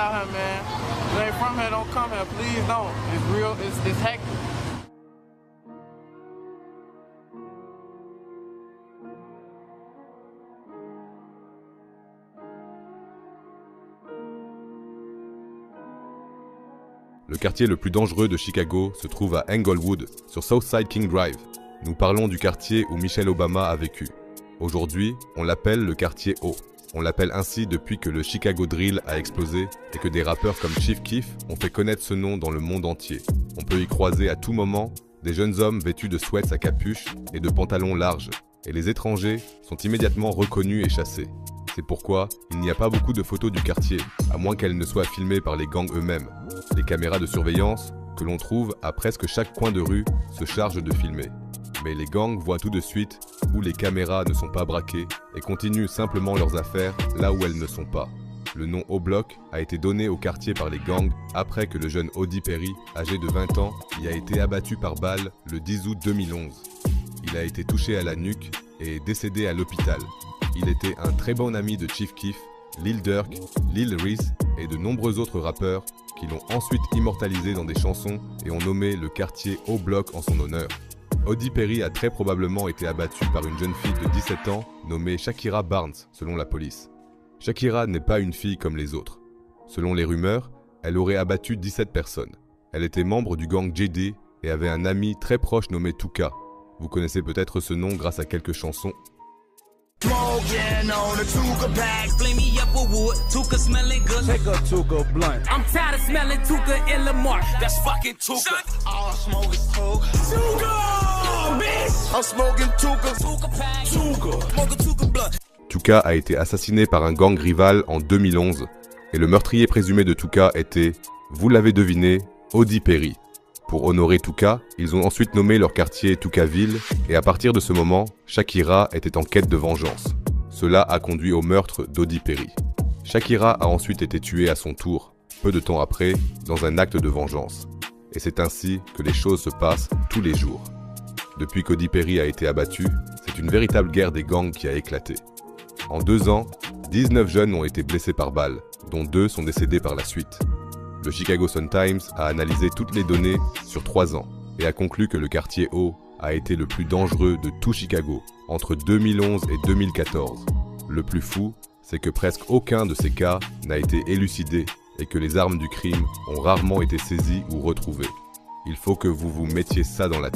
out here, man. If you ain't from here, don't come here. Please don't. It's real. It's hectic. Le quartier le plus dangereux de Chicago se trouve à Englewood, sur Southside King Drive. Nous parlons du quartier où Michelle Obama a vécu. Aujourd'hui, on l'appelle le quartier O. On l'appelle ainsi depuis que le Chicago Drill a explosé et que des rappeurs comme Chief Keef ont fait connaître ce nom dans le monde entier. On peut y croiser à tout moment des jeunes hommes vêtus de sweats à capuche et de pantalons larges. Et les étrangers sont immédiatement reconnus et chassés. C'est pourquoi il n'y a pas beaucoup de photos du quartier, à moins qu'elles ne soient filmées par les gangs eux-mêmes. Les caméras de surveillance, que l'on trouve à presque chaque coin de rue, se chargent de filmer. Mais les gangs voient tout de suite où les caméras ne sont pas braquées et continuent simplement leurs affaires là où elles ne sont pas. Le nom O-Block a été donné au quartier par les gangs après que le jeune Odi Perry, âgé de 20 ans, y a été abattu par balle le 10 août 2011. Il a été touché à la nuque et est décédé à l'hôpital. Il était un très bon ami de Chief Keef, Lil Durk, Lil Reese et de nombreux autres rappeurs qui l'ont ensuite immortalisé dans des chansons et ont nommé le quartier O-Block en son honneur. Odi Perry a très probablement été abattu par une jeune fille de 17 ans nommée Shakira Barnes, selon la police. Shakira n'est pas une fille comme les autres. Selon les rumeurs, elle aurait abattu 17 personnes. Elle était membre du gang JD et avait un ami très proche nommé Tuka. Vous connaissez peut-être ce nom grâce à quelques chansons. Smoking on a Tuka pack, flame me up with wood, Tuka smelling good. Take a Tuka blunt. I'm tired of smelling Tuka in Lamar. That's fucking Tuka. All I smoke is Tuka. Tuka, bitch. I'm smoking Tuka. Tuka pack. Tuka. Smoking Tuka blunt. Tuka a été assassiné par un gang rival en 2011 et le meurtrier présumé de Tuka était, vous l'avez deviné, Odi Perry. Pour honorer Tuka, ils ont ensuite nommé leur quartier Tukaville et à partir de ce moment, Shakira était en quête de vengeance. Cela a conduit au meurtre d'Odi Perry. Shakira a ensuite été tuée à son tour, peu de temps après, dans un acte de vengeance. Et c'est ainsi que les choses se passent tous les jours. Depuis qu'Odi Perry a été abattu, c'est une véritable guerre des gangs qui a éclaté. En 2 ans, 19 jeunes ont été blessés par balle, dont 2 sont décédés par la suite. Le Chicago Sun-Times a analysé toutes les données sur 3 ans et a conclu que le quartier O a été le plus dangereux de tout Chicago entre 2011 et 2014. Le plus fou, c'est que presque aucun de ces cas n'a été élucidé et que les armes du crime ont rarement été saisies ou retrouvées. Il faut que vous vous mettiez ça dans la tête.